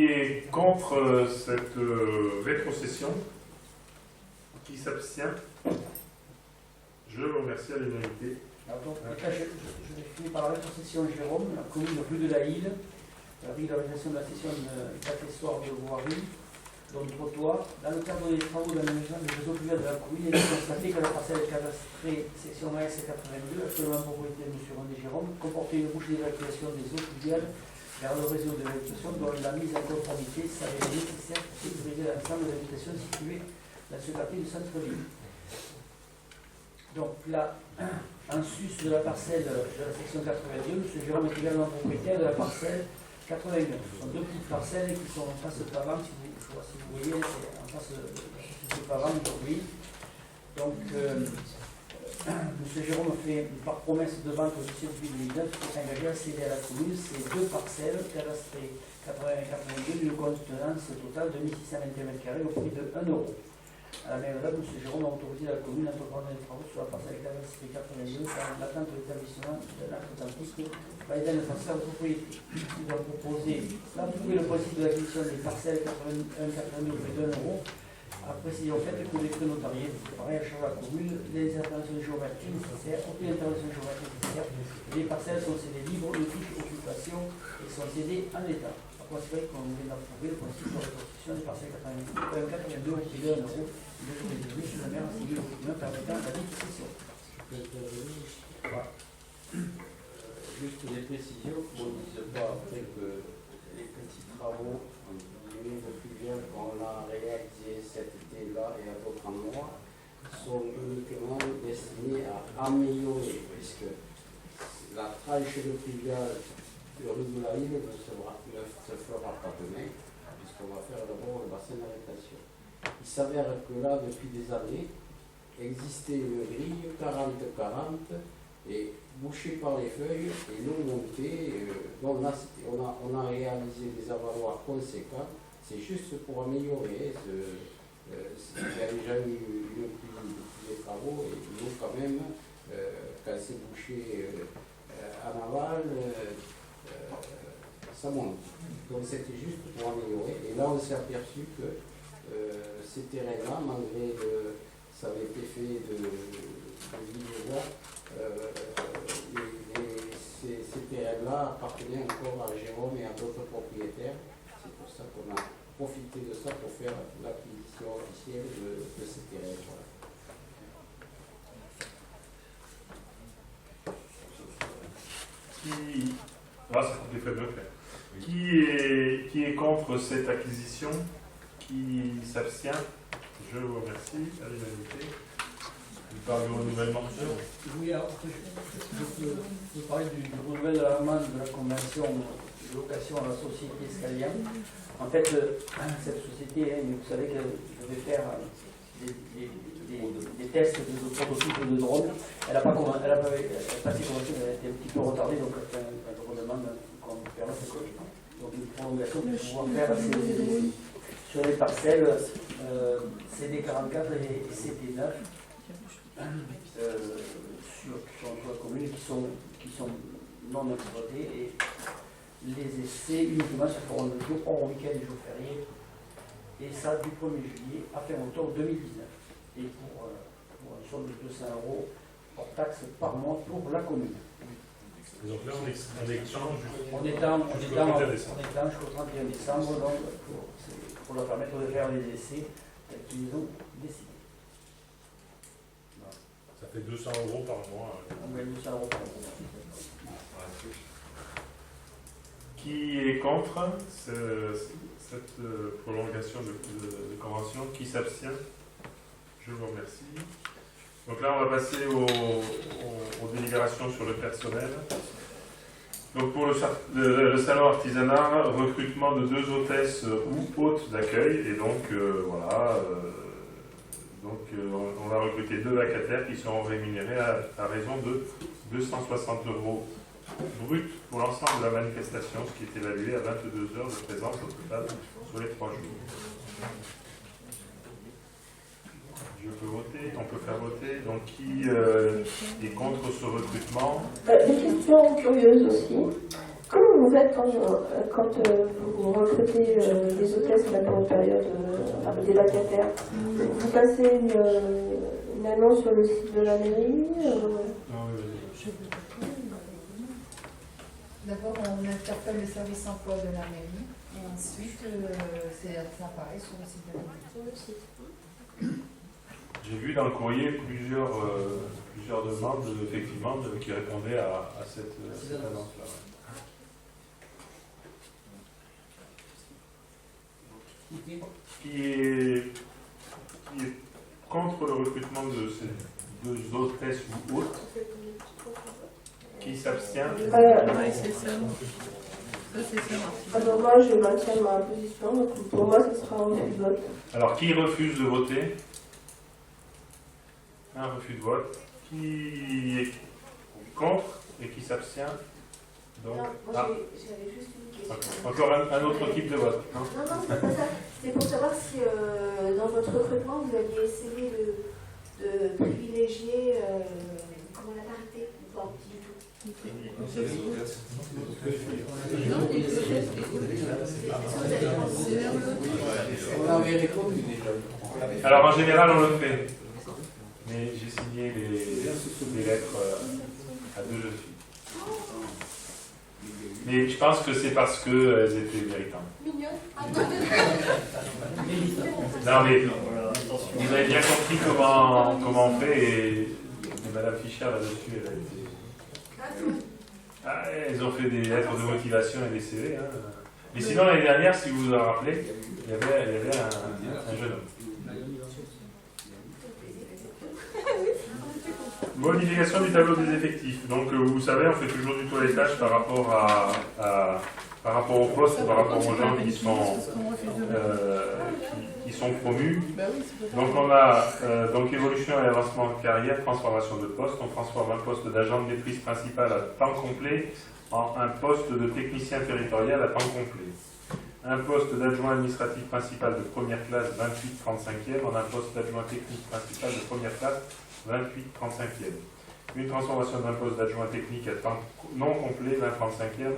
est contre cette rétrocession? Qui s'abstient? Je vous remercie à l'unanimité. Je vais finir par la rétrocession Jérôme, la commune de Rue de la Île, la régularisation de la cession de accessoires de voirie, dont trottoir. Dans le cadre des travaux d'aménagement des réseaux pluviales de la commune, il est constaté que la parcelle cadastrée section AS 82, actuellement propriété de M. René Jérôme, comportait une bouche d'évacuation des eaux pluviales vers le réseau de l'évacuation, dont la mise en conformité s'avère nécessaire pour sécuriser l'ensemble de l'habitation située dans ce quartier du centre-ville. Donc là, en sus de la parcelle de la section 82, M. Jérôme est également propriétaire de la parcelle 89. Ce sont deux petites parcelles qui sont en face de Pavant, si vous voyez, c'est en face de Pavant aujourd'hui. Donc, M. Jérôme fait par promesse de vente au 17 juillet 2009 pour s'engager à céder à la commune ces 2 parcelles cadastrées 80 et 82 d'une contenance totale de 1621 m² au prix de 1 €. À la même date, M. Jérôme a autorisé la commune à entreprendre des travaux sur la parcelle cadastrée 82 par l'attente de l'établissement de l'acte authentique validant le transfert de propriété. Il a proposé d'approuver le principe de l'acquisition des parcelles 81 82 au prix de 1 €. À préciser en fait que les frais notariés préparés à charge de la commune, les interventions géographiques nécessaires, aucune intervention géographique nécessaire, les parcelles sont cédées libres de toute occupation et sont cédées en l'état. Par conséquent, on vient d'approuver le principe de reconstruction des parcelles 82 au prix de 1 €. Le jour est devenu sur la mer ainsi que le document permettant la dépossession. Voilà. Juste des précisions, on ne dise pas après que les petits travaux de pluvial qu'on a réalisés cet été-là et à d'autres endroits sont uniquement destinés à améliorer, puisque la tranche de pluvial de rue de la Ville ne se fera pas demain, puisqu'on va faire d'abord le bassin d'arrêtation. Il s'avère que là, depuis des années, existait une grille 40-40 et bouchée par les feuilles et l'eau montée. On a réalisé des avaloirs conséquents. C'est juste pour améliorer. Il y a déjà eu une pluie depuis les travaux et l'eau quand même, quand c'est bouché en aval, ça monte. Donc c'était juste pour améliorer. Et là on s'est aperçu que ces terrains-là, malgré que ça avait été fait de villageois, ces terrains-là appartenaient encore à Jérôme et à d'autres propriétaires. C'est pour ça qu'on a profité de ça pour faire l'acquisition officielle de ces terrains. Voilà. Qui est contre cette acquisition? Qui s'abstient? Je vous remercie. À l'unanimité. Il parle du renouvellement. Oui, alors, je peux parler du renouvellement de la convention de location à la société Scalian. En fait, cette société, vous savez qu'elle devait faire des tests de prototypes de drones. Elle n'a pas passé convention, elle a été un petit peu retardée, donc elle demande qu'on permette donc une prolongation pour pouvoir faire sur les parcelles CD44 et CD9 sur la commune qui sont non exploitées, et les essais uniquement se feront le jour hors week-end et jour férié, et ça du 1er juillet à fin octobre 2019, et pour une somme de 200 € hors taxe par mois pour la commune. Donc là on échange jusqu'au 31 décembre, donc pour leur permettre de faire les essais qu'ils ont décidé. Ça fait 200 € par mois. On gagne 200 € par mois. Qui est contre cette prolongation de convention? Qui s'abstient? Je vous remercie. Donc là, on va passer aux délibérations sur le personnel. Donc pour le salon artisanat, recrutement de 2 hôtesses ou hôtes d'accueil. Et donc, voilà. On va recruter 2 vacataires qui seront rémunérés à raison de 260 € brut pour l'ensemble de la manifestation, ce qui est évalué à 22 heures de présence au total sur les 3 jours. Je peux voter, on peut faire voter. Donc qui est contre ce recrutement? Des questions curieuses aussi. Comment vous faites quand vous recrutez des hôtesses à la longue période, avec des vacataires? Vous passez une annonce sur le site de la mairie? D'abord, on interpelle le service emploi de la mairie, et ensuite, ça apparaît sur le site de la mairie. J'ai vu dans le courrier plusieurs demandes, effectivement, qui répondaient à cette annonce-là. Qui est contre le recrutement de ces 2 hôtesses ou hôtes? Qui s'abstient? Alors moi, je maintiens ma position, donc pour moi, ce sera un refus de vote. Alors, qui refuse de voter? Un refus de vote. Qui est contre et qui s'abstient? Donc, Non, moi j'avais juste une question. encore un autre type de vote. Non, c'est pas ça. C'était pour savoir si dans votre recrutement, vous aviez essayé de privilégier comment, la parité ou pas du tout. On avait répondu déjà. Alors en général on le fait, mais j'ai signé les lettres à 2 jeunes filles. Mais je pense que c'est parce qu'elles étaient véritables. Non mais vous avez bien compris comment on fait et Madame Fischer là-dessus elle a été... Ah, elles ont fait des lettres de motivation et des CV. Hein. Mais sinon l'année dernière, si vous vous en rappelez, il y avait un jeune homme. Modification du tableau des effectifs. Donc vous savez, on fait toujours du toilettage par rapport au poste, par rapport aux gens qui sont promus. Donc on a donc évolution et avancement de carrière, transformation de poste. On transforme un poste d'agent de maîtrise principal à temps complet en un poste de technicien territorial à temps complet. Un poste d'adjoint administratif principal de première classe 28-35e en un poste d'adjoint technique principal de première classe 28-35e. Une transformation d'un poste d'adjoint technique à temps non complet 20-35e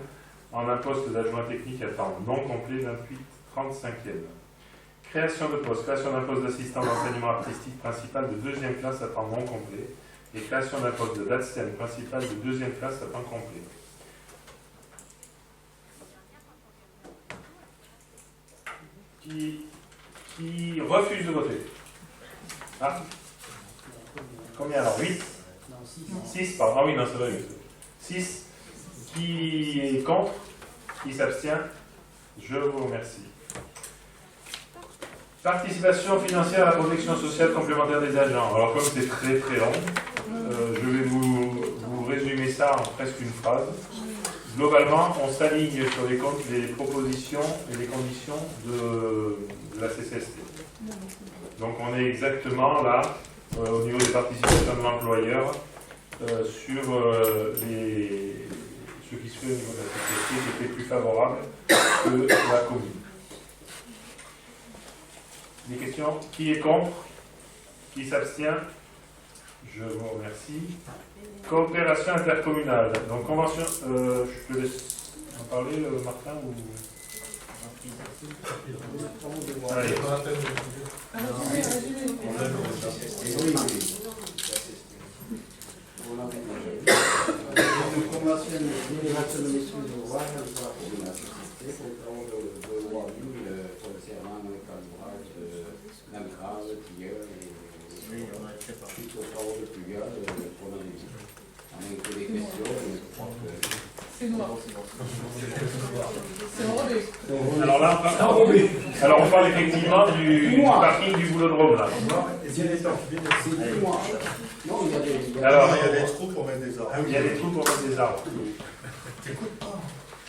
en un poste d'adjoint technique à temps non complet 28-35e. Création de poste, création d'un poste d'assistant d'enseignement artistique principal de deuxième classe à temps non complet et création d'un poste de DATSEM principal de deuxième classe à temps complet. Qui refuse de voter? Ah. Combien alors? 8? 6, pardon. Ah oui, non, c'est vrai. 6. Qui est contre? Qui s'abstient? Je vous remercie. Participation financière à la protection sociale complémentaire des agents. Alors comme c'est très très long, je vais vous résumer ça en presque une phrase. Globalement, on s'aligne sur les comptes, les propositions et les conditions de la CCST. Donc on est exactement là, au niveau des participations de l'employeur, sur ce qui se fait au niveau de la CCST, qui était plus favorable que la commune. Des questions? Qui est contre? Qui s'abstient? Je vous remercie. Coopération intercommunale. Donc convention, je te laisse en parler, Martin, ou... Allez. Une convention d'élévation de maîtrise d'ouvrage pour la société pour les travaux de loi concernant le calibrage d'entrave, tilleul et suite aux travaux de pluvial pour la musique. On a été des questions, je crois que... C'est noir. C'est enrobé. Alors là, on parle effectivement du parking du Boulodrome, là. C'est du noir. Non, il y a des... Alors, il y a des trous pour mettre des arbres. Il y a des trous pour mettre des arbres.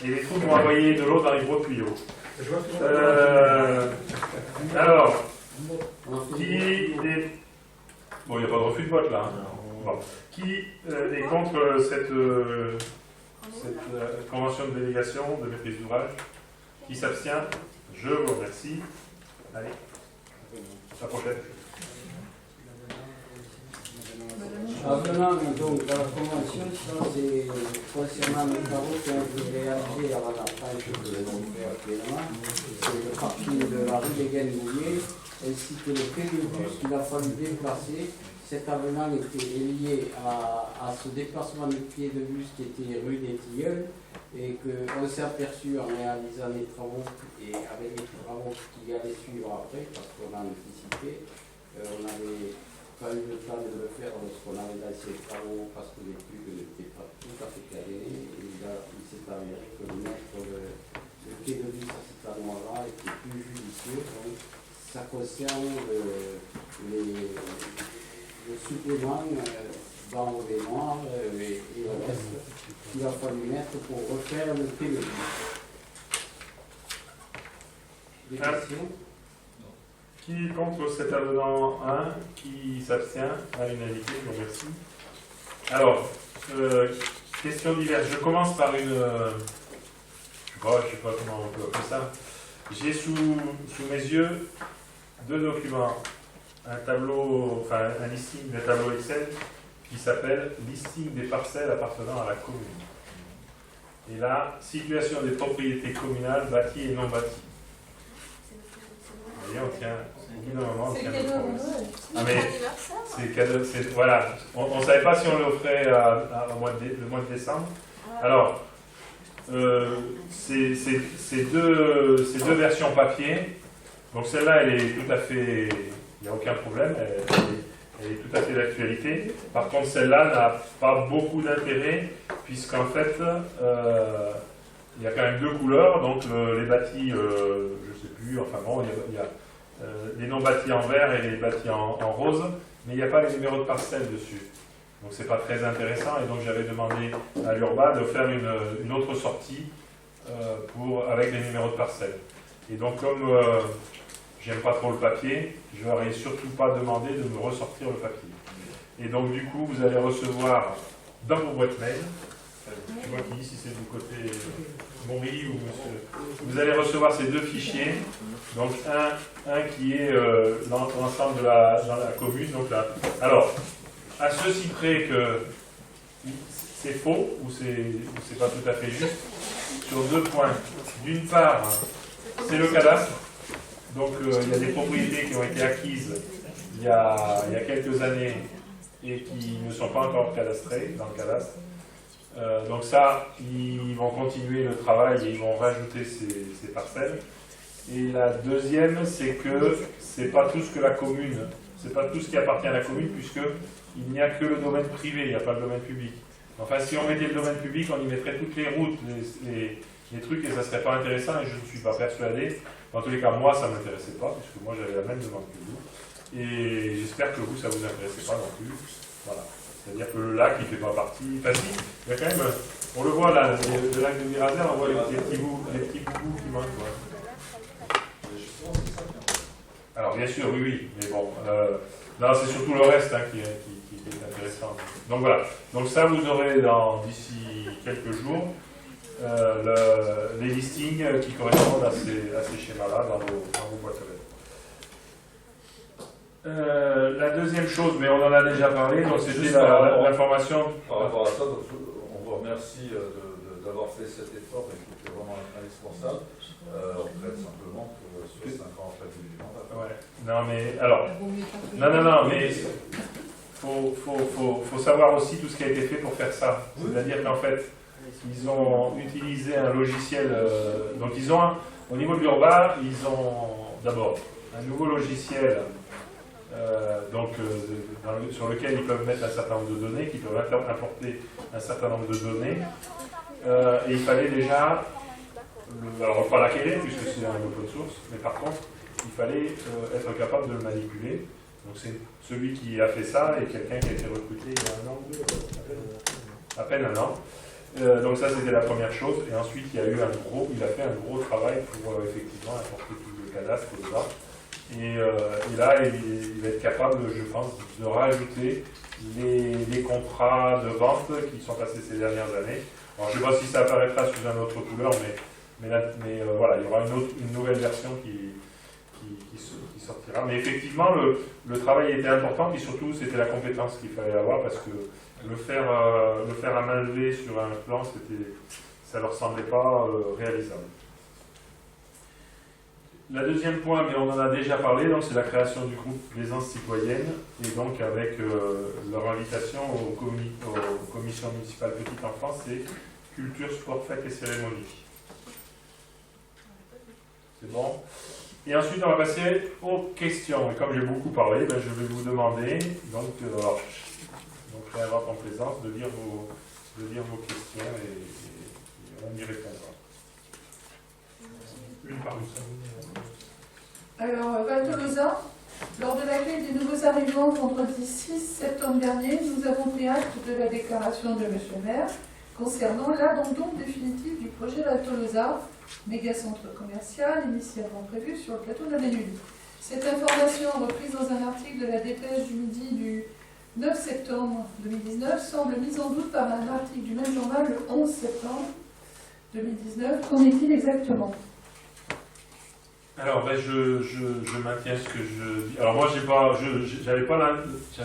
Et des trous pour envoyer de l'eau dans les gros tuyaux. Alors, qui est... Bon, il n'y a pas de refus de vote là. Hein. Bon. Qui est contre cette convention de délégation de maîtrise d'ouvrage? Qui s'abstient? Je vous remercie. Allez, la prochaine. Avenant donc à la convention, ça c'est concernant les travaux qui ont été réalisés avant la fin que nous allons faire actuellement, c'est le parking de la rue des Guenbouillers, ainsi que le quai de bus qu'il a fallu déplacer. Cet avenant était lié à ce déplacement de pied de bus qui était rue des Tilleuls et qu'on s'est aperçu en réalisant les travaux et avec les travaux qui allaient suivre après, parce qu'on a anticipé, on n'avait pas eu le temps de le faire lorsqu'on avait lancé les travaux parce que les pluies n'étaient pas tout à fait carénées. Il s'est avéré que le mettre le quai de bus à cet endroit-là était plus judicieux. Donc, ça concerne le supplément dans les noirs et le reste qu'il a fallu mettre pour refaire le quai de bus. Des questions? Qui est contre cet avenant 1? Qui s'abstient? À l'unanimité, je vous remercie. Alors, questions diverses. Je commence par une... je sais pas comment on peut appeler ça. J'ai sous mes yeux 2 documents. Un tableau, enfin un listing des tableaux Excel qui s'appelle Listing des parcelles appartenant à la commune. Et là, situation des propriétés communales bâties et non bâties. Vous voyez, on tient, au bout d'un moment, on tient le problème. Ah mais, c'est cadeau, voilà. On ne savait pas si on l'offrait le mois de décembre. Alors, ces deux versions papier, donc celle-là, elle est tout à fait, il n'y a aucun problème, elle est tout à fait d'actualité. Par contre, celle-là n'a pas beaucoup d'intérêt, puisqu'en fait, il y a quand même 2 couleurs, donc les bâtis, je ne sais plus, enfin bon, il y a les non bâtis en vert et les bâtis en rose, mais il n'y a pas les numéros de parcelles dessus. Donc c'est pas très intéressant, et donc j'avais demandé à l'Urba de faire une autre sortie avec les numéros de parcelles. Et donc comme j'aime pas trop le papier, je leur ai surtout pas demandé de me ressortir le papier. Et donc du coup, vous allez recevoir dans vos boîtes mail, c'est moi qui dis si c'est du côté Maury ou monsieur, vous allez recevoir ces 2 fichiers, donc un qui est l'ensemble dans la commune. Donc là, alors, à ceci près que c'est faux, ou c'est pas tout à fait juste, sur 2 points. D'une part, c'est le cadastre. Donc il y a des propriétés qui ont été acquises il y a quelques années et qui ne sont pas encore cadastrées dans le cadastre. Donc ça, ils vont continuer le travail et ils vont rajouter ces parcelles. Et la deuxième, c'est que c'est pas tout ce que la commune, c'est pas tout ce qui appartient à la commune, puisqu'il n'y a que le domaine privé, il n'y a pas le domaine public. Enfin, si on mettait le domaine public, on y mettrait toutes les routes, les trucs, et ça serait pas intéressant, et je ne suis pas persuadé. En tous les cas, moi, ça ne m'intéressait pas, puisque moi, j'avais la même demande que vous. Et j'espère que vous, ça ne vous intéressait pas non plus. Voilà. C'est-à-dire que le lac, il ne fait pas partie. Enfin, si, il y a quand même, on le voit là, le lac de Mirazel, on voit les petits bouts qui manquent. Ouais. Alors, bien sûr, oui, mais bon, là, c'est surtout le reste qui est intéressant. Donc voilà. Donc ça, vous aurez d'ici quelques jours les listings qui correspondent à ces schémas-là dans vos boîtes aux lettres. La deuxième chose, mais on en a déjà parlé, donc c'était l'information. Par rapport à ça, donc, on vous remercie d'avoir fait cet effort et qui était vraiment indispensable. On regrette simplement que sur 5 ans après du mandat. Ouais. Non mais alors, non, mais faut savoir aussi tout ce qui a été fait pour faire ça. C'est-à-dire qu'en fait, ils ont utilisé un logiciel. Donc ils ont, au niveau de l'Urba, ils ont d'abord un nouveau logiciel sur lequel ils peuvent mettre un certain nombre de données, qui peuvent importer un certain nombre de données. Et il fallait déjà, alors pas l'acquérir puisque c'est un open source, mais par contre, il fallait être capable de le manipuler. Donc c'est celui qui a fait ça et quelqu'un qui a été recruté il y a 1 an ou 2, à peine 1 an. Donc ça c'était la première chose, et ensuite il a fait un gros travail pour effectivement apporter tout le cadastre dedans. Et là il va être capable, je pense, de rajouter les contrats de vente qui sont passés ces dernières années. Alors je ne sais pas si ça apparaîtra sous une autre couleur, mais voilà, il y aura une nouvelle version qui sortira. Mais effectivement le travail était important, et surtout c'était la compétence qu'il fallait avoir, parce que le faire à main levée sur un plan, ça ne leur semblait pas réalisable. Le deuxième point, mais on en a déjà parlé, donc c'est la création du groupe Plaisance citoyenne, et donc avec leur invitation aux commissions municipales Petite Enfance, c'est culture, sport, fête et cérémonie. C'est bon. Et ensuite, on va passer aux questions. Et comme j'ai beaucoup parlé, je vais vous demander, donc après avoir complaisance, de lire vos questions et on y répondra. Une par une. Alors, Val Tolosa, lors de l'accueil des nouveaux arrivants vendredi 6 septembre dernier, nous avons pris acte de la déclaration de M. le maire concernant l'abandon définitif du projet Val Tolosa, méga-centre commercial initialement prévu sur le plateau de la Ménule. Cette information, reprise dans un article de la Dépêche du Midi du 9 septembre 2019 semble mise en doute par un article du même journal le 11 septembre 2019. Qu'en est-il exactement? Alors, ben, je maintiens ce que je dis. Alors moi, j'avais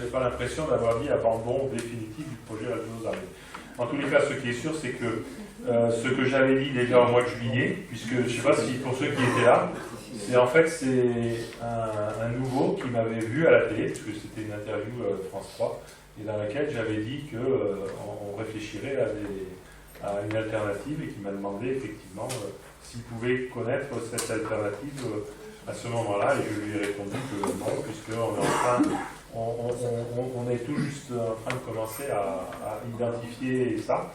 pas l'impression d'avoir dit abandon définitif du projet Val Tolosa. En tous les cas, ce qui est sûr, c'est que ce que j'avais dit déjà au mois de juillet, puisque je ne sais pas si pour ceux qui étaient là, c'est un nouveau qui m'avait vu à la télé, parce que c'était une interview France 3, et dans laquelle j'avais dit qu'on réfléchirait à une alternative, et qui m'a demandé effectivement s'il pouvait connaître cette alternative à ce moment-là, et je lui ai répondu que non, puisqu'on est tout juste en train de commencer à identifier ça.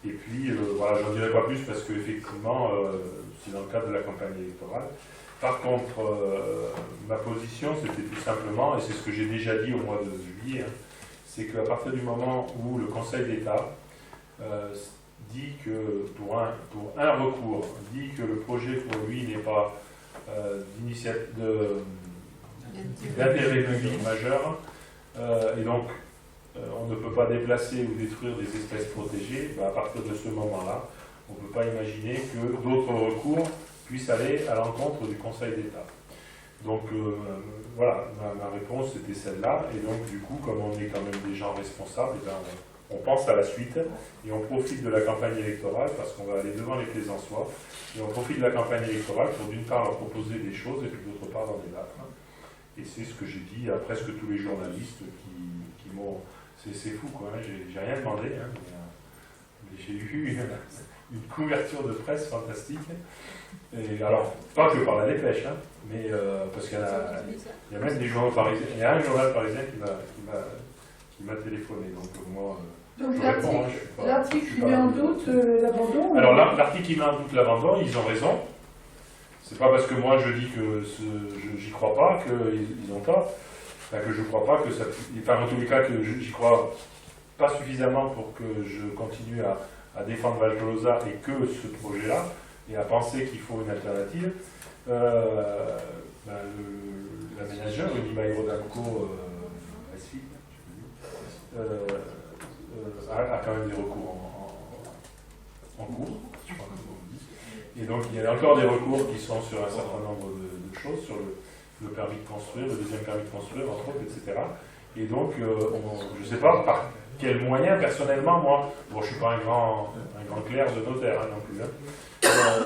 Et puis, voilà, j'en dirai pas plus parce qu'effectivement, c'est dans le cadre de la campagne électorale. Par contre, ma position, c'était tout simplement, et c'est ce que j'ai déjà dit au mois de juillet, hein, c'est qu'à partir du moment où le Conseil d'État dit que, pour un recours, dit que le projet pour lui n'est pas d'intérêt public majeur, et donc on ne peut pas déplacer ou détruire des espèces protégées, à partir de ce moment-là, on ne peut pas imaginer que d'autres recours puissent aller à l'encontre du Conseil d'État. Donc voilà, ma réponse c'était celle-là, et donc du coup, comme on est quand même des gens responsables, eh bien, on pense à la suite, et on profite de la campagne électorale, parce qu'on va aller devant les Plaisançois, et on profite de la campagne électorale pour d'une part leur proposer des choses, et puis d'autre part d'en débattre. Et c'est ce que j'ai dit à presque tous les journalistes qui m'ont... C'est fou, quoi, hein, j'ai rien demandé, hein, mais j'ai eu une couverture de presse fantastique. Et alors, pas que par la dépêche, hein, mais parce qu'il y a même des journaux parisiens. Il y a un journal parisien qui m'a téléphoné, donc moi, donc je réponds. L'article qui met en doute l'abandon. Alors l'article qui met en doute l'abandon, ils ont raison. C'est pas parce que moi je dis que j'y crois pas qu'ils ont tort. Enfin, que je crois pas que ça... Enfin, en tous les cas, que j'y crois pas suffisamment pour que je continue à défendre Val Tolosa et que ce projet-là, et à penser qu'il faut une alternative. L'aménageur, Unima Hydro-Damco, a quand même des recours en cours, je crois qu'on dit. Et donc, il y a encore des recours qui sont sur un certain nombre de choses, sur le permis de construire, le deuxième permis de construire, entre autres, etc. Et donc, je ne sais pas par quels moyens, personnellement, moi, bon, je ne suis pas un grand clerc de notaire hein, non plus, hein.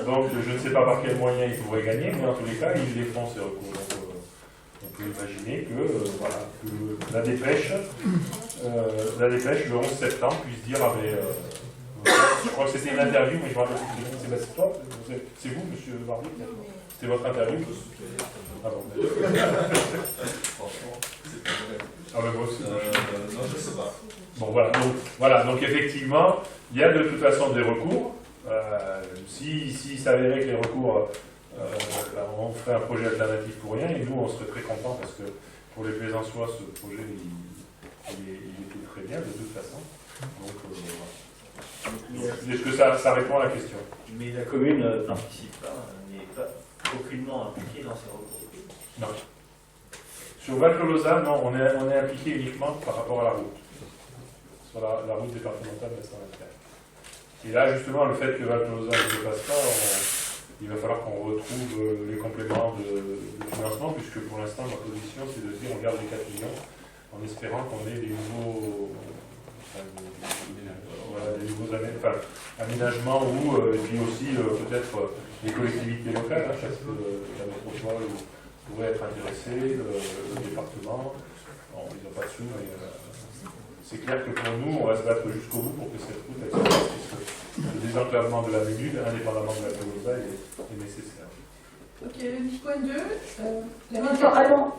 Donc je ne sais pas par quels moyens ils pourraient gagner, mais en tous les cas, ils les font ces recours. Donc, on peut imaginer que la dépêche, le 11 septembre, puisse dire, je crois que c'était une interview, mais je me rappelle plus, c'est toi, c'est vous, monsieur Barbier, c'est votre interview. Ah bon. Ah ben moi aussi. Non, je ne sais pas. Bon voilà, donc effectivement, il y a de toute façon des recours. Si s'avérait que les recours, on ferait un projet alternatif pour rien, et nous on serait très contents parce que pour les Plaisançois, ce projet il était très bien de toute façon. Donc voilà. Est-ce que ça répond à la question? Mais la commune ne participe pas, n'est pas aucunement impliquée dans ces recours. Non. Sur Val Tolosa, non, on est impliqué uniquement par rapport à la route. Sur la route départementale de Saint-Martin. Et là, justement, le fait que Val Tolosa ne se passe pas, il va falloir qu'on retrouve les compléments de financement, puisque pour l'instant, ma position, c'est de dire on garde les 4 millions en espérant qu'on ait des nouveaux aménagements et puis aussi peut-être les collectivités locales, hein, parce que la métropole pourrait être intéressée, le département, bon, ils n'ont pas de sous, mais c'est clair que pour nous, on va se battre jusqu'au bout pour que cette route existe, puisque le désenclavement de la Ménude, indépendamment de la Tolosa, est nécessaire. Ok, le point 2. Attends,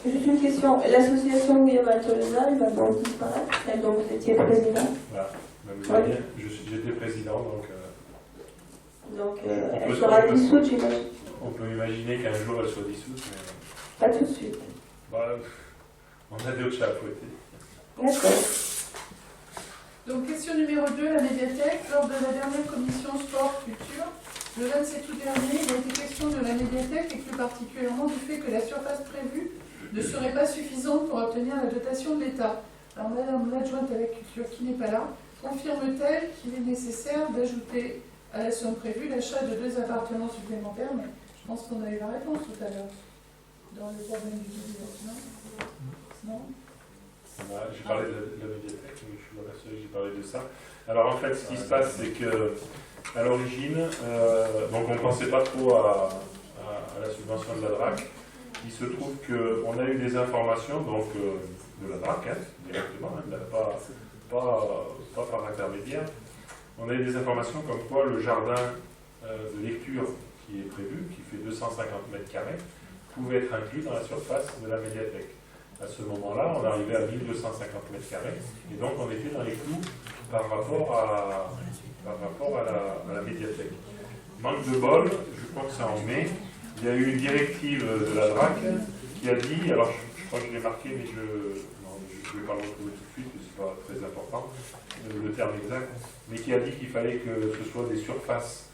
juste une question. L'association Val Tolosa, elle va donc disparaître, celle dont vous étiez président. Voilà, ouais. J'étais président, donc elle sera dissoute, j'imagine. On peut imaginer qu'un jour elle soit dissoute, mais... Pas tout de suite. Bah, on a d'autres chats à fouetter. D'accord. Donc, question numéro 2, la médiathèque. Lors de la dernière commission sport-culture, le 27 août dernier, il a été question de la médiathèque et plus particulièrement du fait que la surface prévue ne serait pas suffisante pour obtenir la dotation de l'État. Alors Madame l'adjointe à la culture qui n'est pas là, confirme-t-elle qu'il est nécessaire d'ajouter à la somme prévue l'achat de 2 appartements supplémentaires? Mais je pense qu'on a eu la réponse tout à l'heure, dans le problème du non? Non? J'ai parlé de la médiathèque, mais je suis pas persuadé que j'ai parlé de ça. Alors en fait, ce qui se passe, c'est que à l'origine, donc on ne pensait pas trop à la subvention de la DRAC. Il se trouve qu'on a eu des informations donc, de la DRAC, directement, pas par intermédiaire. On a eu des informations comme quoi le jardin de lecture qui est prévu, qui fait 250 mètres carrés, pouvait être inclus dans la surface de la médiathèque. À ce moment-là, on arrivait à 1250 mètres carrés, et donc on était dans les clous par rapport à la médiathèque. Manque de bol, je crois que c'est en mai, il y a eu une directive de la DRAC qui a dit, alors je crois que je l'ai marqué, mais je ne vais pas le retrouver tout de suite, parce que ce n'est pas très important, le terme exact, mais qui a dit qu'il fallait que ce soit des surfaces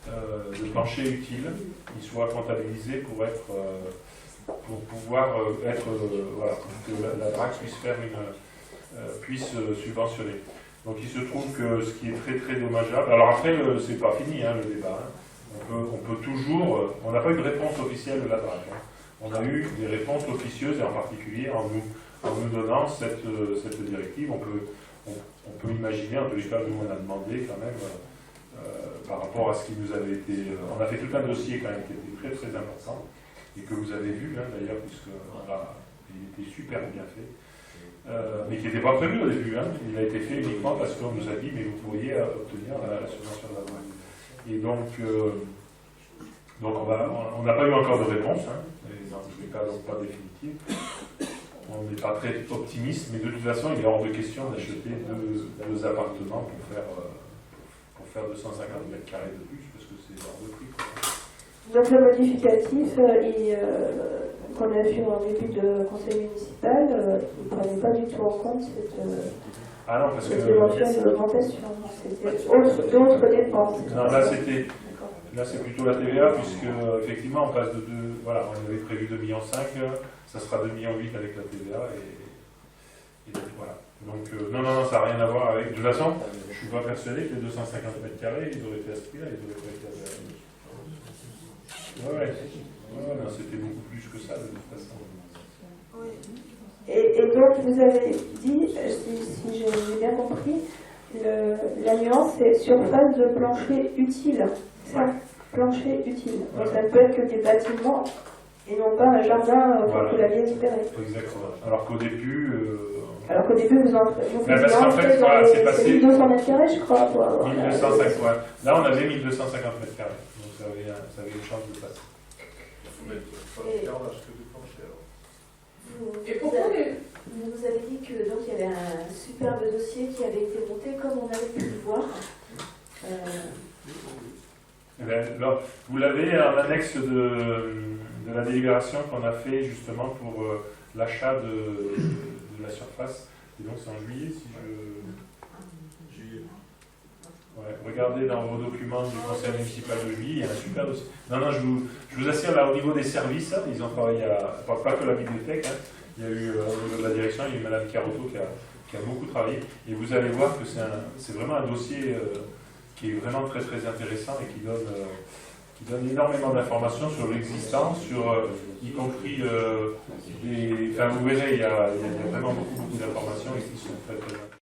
de plancher utiles qui soient comptabilisées pour être... pour pouvoir être, voilà, pour que la DRAC puisse faire puisse subventionner. Donc il se trouve que ce qui est très très dommageable, alors après c'est pas fini le débat, on peut toujours, on n'a pas eu de réponse officielle de la DRAC, on a eu des réponses officieuses et en particulier en nous donnant cette directive, on peut imaginer, en tous les cas nous on a demandé quand même, par rapport à ce qui nous avait été, on a fait tout un dossier quand même qui était très très important, et que vous avez vu d'ailleurs, puisque voilà, il était super bien fait, mais qui n'était pas prévu au début. Il a été fait uniquement parce qu'on nous a dit mais vous pourriez obtenir la subvention de la DRAC. Et donc on n'a pas eu encore de réponse, dans tous les cas donc pas définitive. On n'est pas très optimiste, mais de toute façon il est hors de question d'acheter 2 appartements pour faire 250 mètres carrés de plus, parce que c'est hors de prix. Donc le modificatif qu'on a vu en début de conseil municipal, il ne prenait pas du tout en compte cette éventuelle augmentation. C'était d'autres dépenses. Non, là c'est plutôt la TVA, puisque effectivement on passe de 2, voilà, on avait prévu 2,5 millions, ça sera 2,8 millions avec la TVA, et voilà. Donc non, ça n'a rien à voir avec. De toute façon, je ne suis pas persuadé que les 250 mètres carrés, ils auraient été à ce prix-là, ils auraient pas été à non, c'était beaucoup plus que ça de toute façon. Et donc vous avez dit, si j'ai bien compris, la nuance c'est surface de plancher utile. Ça, plancher utile. Donc ça ne peut être que des bâtiments et non pas un jardin comme vous l'aviez espéré. Exactement. Alors qu'au début vous parce qu'en fait, voilà, c'est passé 1200 mètres carrés, je crois. 1250, ouais. Là, on avait 1250 mètres carrés. Donc, ça avait une chance de passer. Et pourquoi vous nous avez dit que donc il y avait un superbe dossier qui avait été monté comme on avait pu le voir. Alors, vous l'avez en annexe de la délibération qu'on a fait justement pour l'achat de la surface. Et donc c'est en juillet, si je... Juillet. Ouais, regardez dans vos documents du conseil municipal de juillet, il y a un super dossier. Non, je vous assure, là, au niveau des services, ils ont travaillé pas que la bibliothèque, il y a eu, au niveau de la direction, il y a eu Mme Carotto qui a beaucoup travaillé. Et vous allez voir que c'est vraiment un dossier qui est vraiment très très intéressant et qui donne énormément d'informations sur l'existence, sur y compris vous verrez, il y a vraiment beaucoup d'informations et qui sont très très intéressantes.